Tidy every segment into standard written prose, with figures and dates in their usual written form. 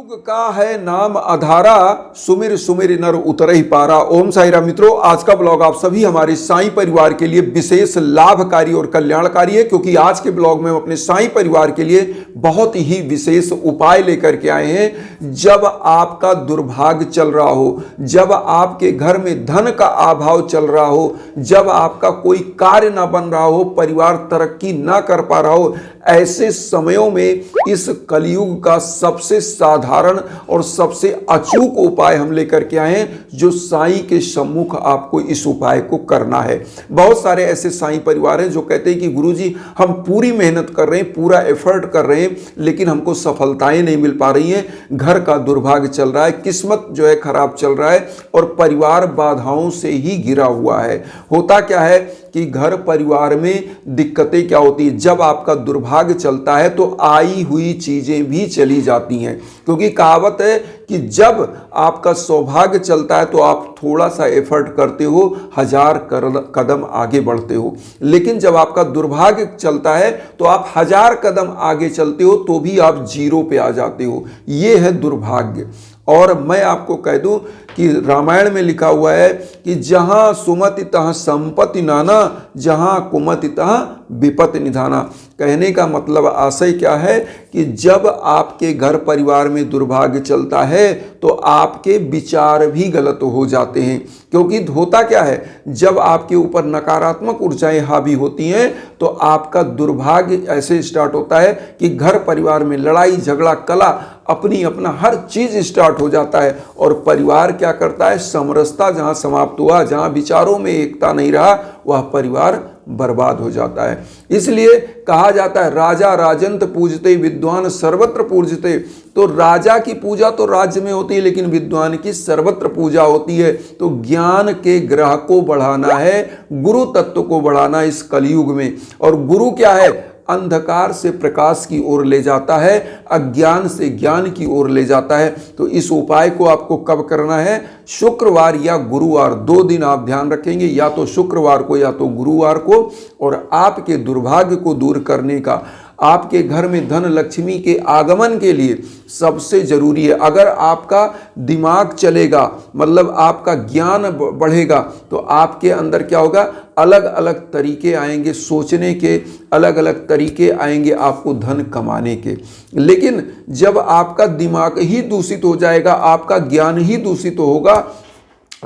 कलयुग का है नाम अधारा, सुमिर सुमिर नर उतर ही पारा। ओम साई राम मित्रों, आज का ब्लॉग आप सभी हमारे साईं परिवार के लिए विशेष लाभकारी और कल्याणकारी है, क्योंकि आज के ब्लॉग में हम अपने साईं परिवार के लिए बहुत ही विशेष उपाय लेकर के आए हैं। जब आपका दुर्भाग्य चल रहा हो, जब आपके घर में धन का अभाव चल रहा हो, जब आपका कोई कार्य ना बन रहा हो, परिवार तरक्की ना कर पा रहा हो, ऐसे समयों में इस कलयुग का सबसे साधारण और सबसे अचूक उपाय हम लेकर के आए हैं, जो साईं के सम्मुख आपको इस उपाय को करना है। बहुत सारे ऐसे साईं परिवार हैं जो कहते हैं कि गुरुजी हम पूरी मेहनत कर रहे हैं, पूरा एफर्ट कर रहे हैं, लेकिन हमको सफलताएं नहीं मिल पा रही हैं, घर का दुर्भाग्य चल रहा है, किस्मत जो है खराब चल रहा है और परिवार बाधाओं से ही घिरा हुआ है। होता क्या है कि घर परिवार में दिक्कतें क्या होती है, जब आपका दुर्भाग्य चलता है तो आई हुई चीजें भी चली जाती हैं, क्योंकि कहावत है कि जब आपका सौभाग्य चलता है तो आप थोड़ा सा एफर्ट करते हो, 1000 कदम आगे बढ़ते हो, लेकिन जब आपका दुर्भाग्य चलता है तो आप 1000 कदम आगे चलते हो तो भी आप जीरो पे आ जाते हो। ये है दुर्भाग्य। और मैं आपको कह दूं कि रामायण में लिखा हुआ है कि जहां सुमति तहां संपत्ति नाना, जहां कुमति तहां विपत्ति निधाना। कहने का मतलब आशय क्या है कि जब आपके घर परिवार में दुर्भाग्य चलता है तो आपके विचार भी गलत हो जाते हैं, क्योंकि होता क्या है, जब आपके ऊपर नकारात्मक ऊर्जाएं हावी होती हैं तो आपका दुर्भाग्य ऐसे स्टार्ट होता है कि घर परिवार में लड़ाई झगड़ा कला अपना हर चीज स्टार्ट हो जाता है और परिवार क्या करता है, समरसता जहां समाप्त हुआ, जहां विचारों में एकता नहीं रहा, वह परिवार बर्बाद हो जाता है। इसलिए कहा जाता है राजा राजंत पूजते विद्वान सर्वत्र पूजते। तो राजा की पूजा तो राज्य में होती है, लेकिन विद्वान की सर्वत्र पूजा होती है। तो ज्ञान के ग्रह को बढ़ाना है, गुरु तत्व को बढ़ाना इस कलयुग में। और गुरु क्या है, अंधकार से प्रकाश की ओर ले जाता है, अज्ञान से ज्ञान की ओर ले जाता है। तो इस उपाय को आपको कब करना है, शुक्रवार या गुरुवार, 2 दिन आप ध्यान रखेंगे, या तो शुक्रवार को या तो गुरुवार को। और आपके दुर्भाग्य को दूर करने का, आपके घर में धन लक्ष्मी के आगमन के लिए सबसे जरूरी है, अगर आपका दिमाग चलेगा, मतलब आपका ज्ञान बढ़ेगा, तो आपके अंदर क्या होगा, अलग अलग तरीके आएंगे सोचने के, अलग अलग तरीके आएंगे आपको धन कमाने के। लेकिन जब आपका दिमाग ही दूषित हो जाएगा, आपका ज्ञान ही दूषित होगा,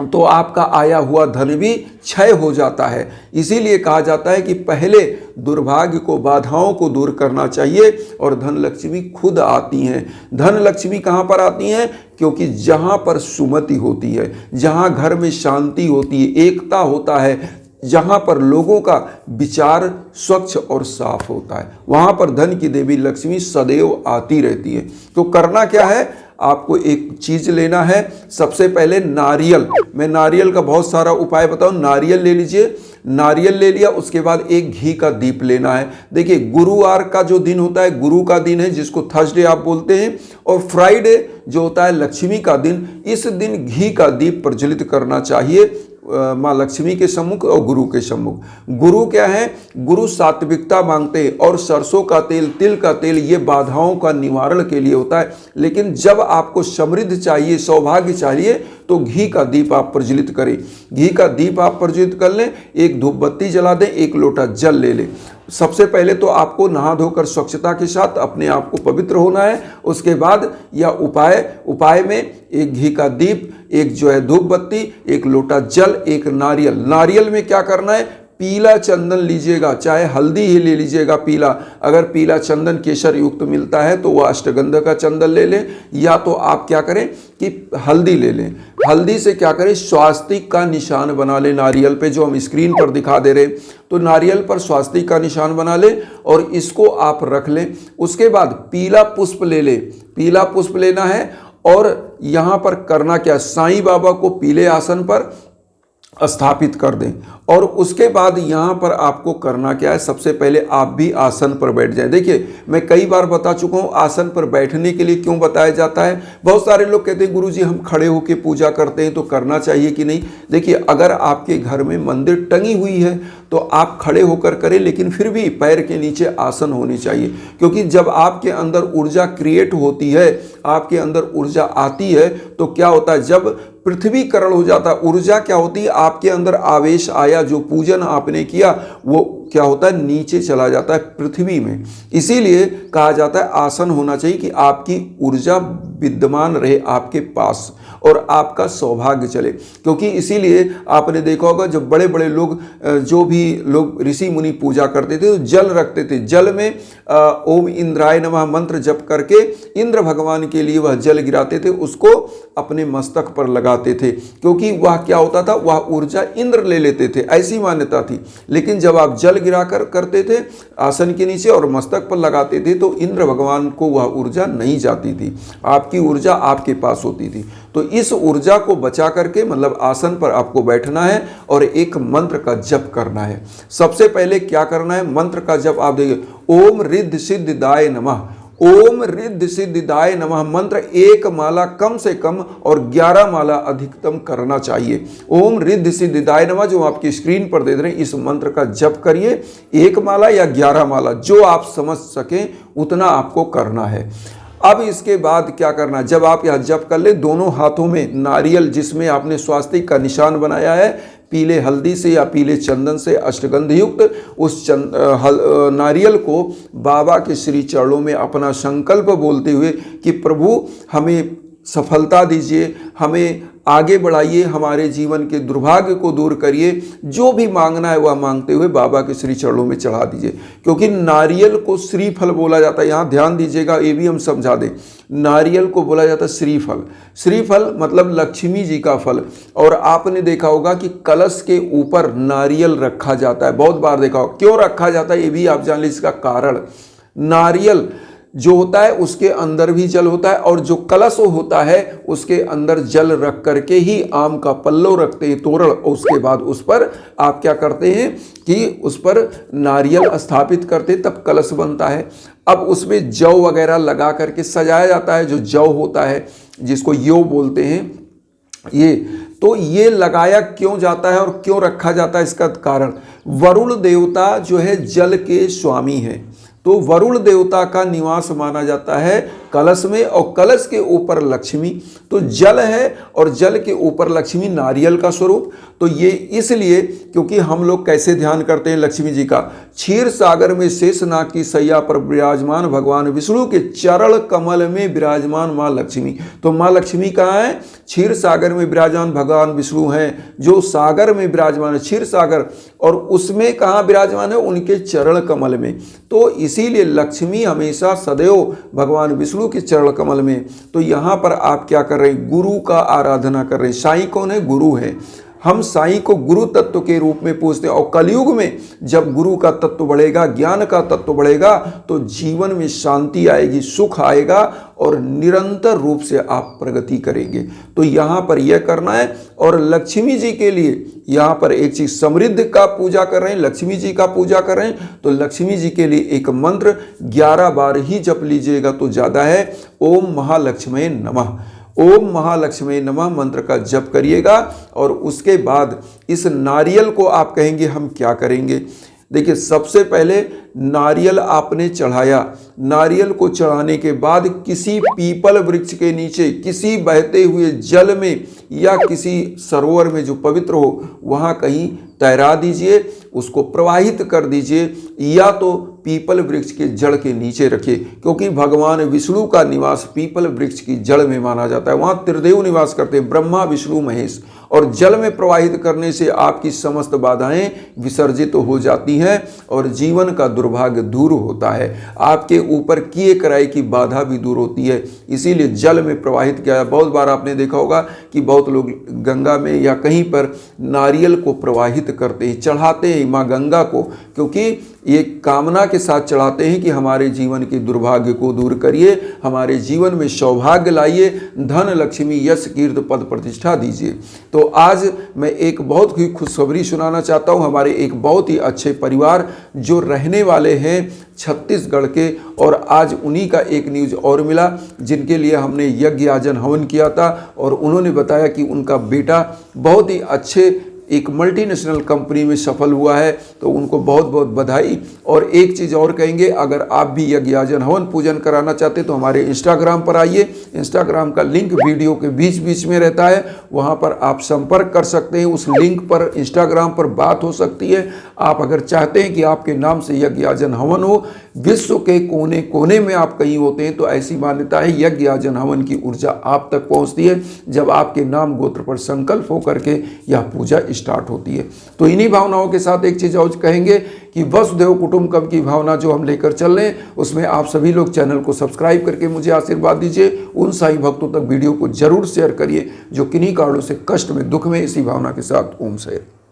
तो आपका आया हुआ धन भी क्षय हो जाता है। इसीलिए कहा जाता है कि पहले दुर्भाग्य को, बाधाओं को दूर करना चाहिए और धन लक्ष्मी खुद आती हैं। धन लक्ष्मी कहाँ पर आती हैं, क्योंकि जहाँ पर सुमति होती है, जहाँ घर में शांति होती है, एकता होता है, जहाँ पर लोगों का विचार स्वच्छ और साफ होता है, वहाँ पर धन की देवी लक्ष्मी सदैव आती रहती है। तो करना क्या है, आपको एक चीज लेना है। सबसे पहले नारियल, मैं नारियल का बहुत सारा उपाय बताऊं। नारियल ले लीजिए, नारियल ले लिया, उसके बाद एक घी का दीप लेना है। देखिए गुरुवार का जो दिन होता है, गुरु का दिन है, जिसको थर्सडे आप बोलते हैं, और फ्राइडे जो होता है लक्ष्मी का दिन, इस दिन घी का दीप प्रज्वलित करना चाहिए माँ लक्ष्मी के सम्मुख और गुरु के सम्मुख। गुरु क्या है, गुरु सात्विकता मांगते हैं, और सरसों का तेल, तिल का तेल, ये बाधाओं का निवारण के लिए होता है। लेकिन जब आपको समृद्धि चाहिए, सौभाग्य चाहिए, तो घी का दीप आप प्रज्वलित करें। घी का दीप आप प्रज्वलित कर लें, एक धूप बत्ती जला दें, एक लोटा जल ले लें। सबसे पहले तो आपको नहा धोकर स्वच्छता के साथ अपने आप को पवित्र होना है। उसके बाद यह उपाय में एक घी का दीप, एक जो है धूप बत्ती, एक लोटा जल, एक नारियल। नारियल में क्या करना है, पीला चंदन लीजिएगा, चाहे हल्दी ही ले लीजिएगा पीला। अगर पीला चंदन केसर युक्त मिलता है तो वह अष्टगंध का चंदन ले लें, या तो आप क्या करें कि हल्दी ले लें। हल्दी से क्या करें, स्वास्तिक का निशान बना लें नारियल पे, जो हम स्क्रीन पर दिखा दे रहे हैं। तो नारियल पर स्वास्तिक का निशान बना लें और इसको आप रख लें। उसके बाद पीला पुष्प ले लें, पीला पुष्प लेना है। और यहाँ पर करना क्या, साईं बाबा को पीले आसन पर स्थापित कर दें। और उसके बाद यहाँ पर आपको करना क्या है, सबसे पहले आप भी आसन पर बैठ जाएं। देखिए, मैं कई बार बता चुका हूँ आसन पर बैठने के लिए क्यों बताया जाता है। बहुत सारे लोग कहते हैं गुरुजी हम खड़े होकर पूजा करते हैं तो करना चाहिए कि नहीं। देखिए, अगर आपके घर में मंदिर टंगी हुई है तो आप खड़े होकर करें, लेकिन फिर भी पैर के नीचे आसन होनी चाहिए, क्योंकि जब आपके अंदर ऊर्जा क्रिएट होती है, आपके अंदर ऊर्जा आती है, तो क्या होता है, जब पृथ्वीकरण हो जाता है, ऊर्जा क्या होती है, आपके अंदर आवेश आया, जो पूजन आपने किया वो क्या होता है, नीचे चला जाता है पृथ्वी में। इसीलिए कहा जाता है आसन होना चाहिए कि आपकी ऊर्जा विद्यमान रहे आपके पास और आपका सौभाग्य चले। क्योंकि इसीलिए आपने देखा होगा जब बड़े बड़े लोग, जो भी लोग ऋषि मुनि पूजा करते थे तो जल रखते थे, जल में ओम इंद्राय नमः मंत्र जप करके इंद्र भगवान के लिए वह जल गिराते थे, उसको अपने मस्तक पर लगाते थे, क्योंकि वह क्या होता था, वह ऊर्जा इंद्र ले लेते थे, ऐसी मान्यता थी। लेकिन जब आप जल गिराकर करते थे आसन के नीचे और मस्तक पर लगाते थे तो इंद्र भगवान को वह ऊर्जा नहीं जाती थी, आपकी ऊर्जा आपके पास होती थी। तो इस ऊर्जा को बचा करके, मतलब आसन पर आपको बैठना है और एक मंत्र का जप करना है। सबसे पहले क्या करना है, मंत्र का जप आप देखिए, ओम रिद्ध सिद्धिदाय नमः, ओम रिद्ध सिद्धिदाय नमः मंत्र एक माला कम से कम और 11 माला अधिकतम करना चाहिए। ओम रिद्ध सिद्धिदाय नमः जो आपकी स्क्रीन पर दे रहे हैं, इस मंत्र का जप करिए, एक माला या 11 माला जो आप समझ सकें उतना आपको करना है। अब इसके बाद क्या करना, जब आप यह जप कर ले, दोनों हाथों में नारियल जिसमें आपने स्वास्तिक का निशान बनाया है, पीले हल्दी से या पीले चंदन से अष्टगंध युक्त उस नारियल को बाबा के श्री चरणों में अपना संकल्प बोलते हुए कि प्रभु हमें सफलता दीजिए, हमें आगे बढ़ाइए, हमारे जीवन के दुर्भाग्य को दूर करिए, जो भी मांगना है वह मांगते हुए बाबा के श्री चरणों में चढ़ा दीजिए। क्योंकि नारियल को श्रीफल बोला जाता है, यहाँ ध्यान दीजिएगा, ये भी हम समझा दें, नारियल को बोला जाता है श्रीफल। श्रीफल मतलब लक्ष्मी जी का फल। और आपने देखा होगा कि कलश के ऊपर नारियल रखा जाता है, बहुत बार देखा होगा। क्यों रखा जाता है ये भी आप जान लीजिए इसका कारण। नारियल जो होता है उसके अंदर भी जल होता है, और जो कलश होता है उसके अंदर जल रख करके ही आम का पल्लव रखते हैं, तोरण, और उसके बाद उस पर आप क्या करते हैं कि उस पर नारियल स्थापित करते, तब कलश बनता है। अब उसमें जौ वगैरह लगा करके सजाया जाता है, जो जौ होता है जिसको यो बोलते हैं, ये तो ये लगाया क्यों जाता है और क्यों रखा जाता है, इसका कारण वरुण देवता जो है जल के स्वामी हैं, तो वरुण देवता का निवास माना जाता है कलश में, और कलश के ऊपर लक्ष्मी, तो जल है और जल के ऊपर लक्ष्मी, नारियल का स्वरूप। तो ये इसलिए क्योंकि हम लोग कैसे ध्यान करते हैं लक्ष्मी जी का, क्षीर सागर में शेषनाग की सैया पर विराजमान भगवान विष्णु के चरण कमल में विराजमान माँ लक्ष्मी। तो माँ लक्ष्मी कहाँ है, क्षीर सागर में विराजमान भगवान विष्णु हैं, जो सागर में विराजमान है, क्षीर सागर, और उसमें कहाँ विराजमान है, उनके चरण कमल में। तो इसीलिए लक्ष्मी हमेशा सदैव भगवान विष्णु के चरण कमल में। तो यहाँ पर आप क्या कर रहे हैं, गुरु का आराधना कर रहे हैं। साईं कौन है, गुरु है। हम साईं को गुरु तत्व के रूप में पूछते हैं, और कलयुग में जब गुरु का तत्व बढ़ेगा, ज्ञान का तत्व बढ़ेगा, तो जीवन में शांति आएगी, सुख आएगा, और निरंतर रूप से आप प्रगति करेंगे। तो यहाँ पर यह करना है। और लक्ष्मी जी के लिए यहाँ पर एक चीज, समृद्धि का पूजा कर रहे हैं, लक्ष्मी जी का पूजा कर रहे हैं, तो लक्ष्मी जी के लिए एक मंत्र 11 बार ही जप लीजिएगा तो ज़्यादा है। ओम महालक्ष्मी नमः, ओम महालक्ष्मी नमः मंत्र का जप करिएगा। और उसके बाद इस नारियल को आप कहेंगे हम क्या करेंगे। देखिए, सबसे पहले नारियल आपने चढ़ाया, नारियल को चढ़ाने के बाद किसी पीपल वृक्ष के नीचे, किसी बहते हुए जल में या किसी सरोवर में जो पवित्र हो, वहाँ कहीं तैरा दीजिए, उसको प्रवाहित कर दीजिए, या तो पीपल वृक्ष के जड़ के नीचे रखिए, क्योंकि भगवान विष्णु का निवास पीपल वृक्ष की जड़ में माना जाता है। वहाँ त्रिदेव निवास करते हैं, ब्रह्मा विष्णु महेश। और जल में प्रवाहित करने से आपकी समस्त बाधाएं विसर्जित हो जाती हैं और जीवन का दुर्भाग्य दूर होता है, आपके ऊपर किए कराए की बाधा भी दूर होती है। इसीलिए जल में प्रवाहित किया है। बहुत बार आपने देखा होगा कि बहुत लोग गंगा में या कहीं पर नारियल को प्रवाहित करते हैं, चढ़ाते हैं माँ गंगा को, क्योंकि ये कामना के साथ चढ़ाते हैं कि हमारे जीवन के दुर्भाग्य को दूर करिए, हमारे जीवन में सौभाग्य लाइए, धन लक्ष्मी यश कीर्ति पद प्रतिष्ठा दीजिए। तो आज मैं एक बहुत ही खुशखबरी सुनाना चाहता हूँ। हमारे एक बहुत ही अच्छे परिवार जो रहने वाले हैं छत्तीसगढ़ के, और आज उन्हीं का एक न्यूज़ और मिला जिनके लिए हमने यज्ञ याजन हवन किया था, और उन्होंने बताया कि उनका बेटा बहुत ही अच्छे एक मल्टीनेशनल कंपनी में सफल हुआ है। तो उनको बहुत बहुत बधाई। और एक चीज़ और कहेंगे, अगर आप भी यज्ञ याजन हवन पूजन कराना चाहते हैं तो हमारे इंस्टाग्राम पर आइए। इंस्टाग्राम का लिंक वीडियो के बीच बीच में रहता है, वहाँ पर आप संपर्क कर सकते हैं। उस लिंक पर इंस्टाग्राम पर बात हो सकती है। आप अगर चाहते हैं कि आपके नाम से यज्ञ याजन हवन हो, विश्व के कोने कोने में आप कहीं होते हैं, तो ऐसी मान्यता है यज्ञ याजन हवन की ऊर्जा आप तक पहुँचती है जब आपके नाम गोत्र पर संकल्प हो करके यह पूजा स्टार्ट होती है। तो इन्हीं भावनाओं के साथ एक चीज़ और कहेंगे कि वसुधैव कुटुंबकम की भावना जो हम लेकर चल रहे हैं, उसमें आप सभी लोग चैनल को सब्सक्राइब करके मुझे आशीर्वाद दीजिए। उन साईं भक्तों तक वीडियो को जरूर शेयर करिए जो किन्हीं कारणों से कष्ट में, दुख में, इसी भावना के साथ। ओम साईं।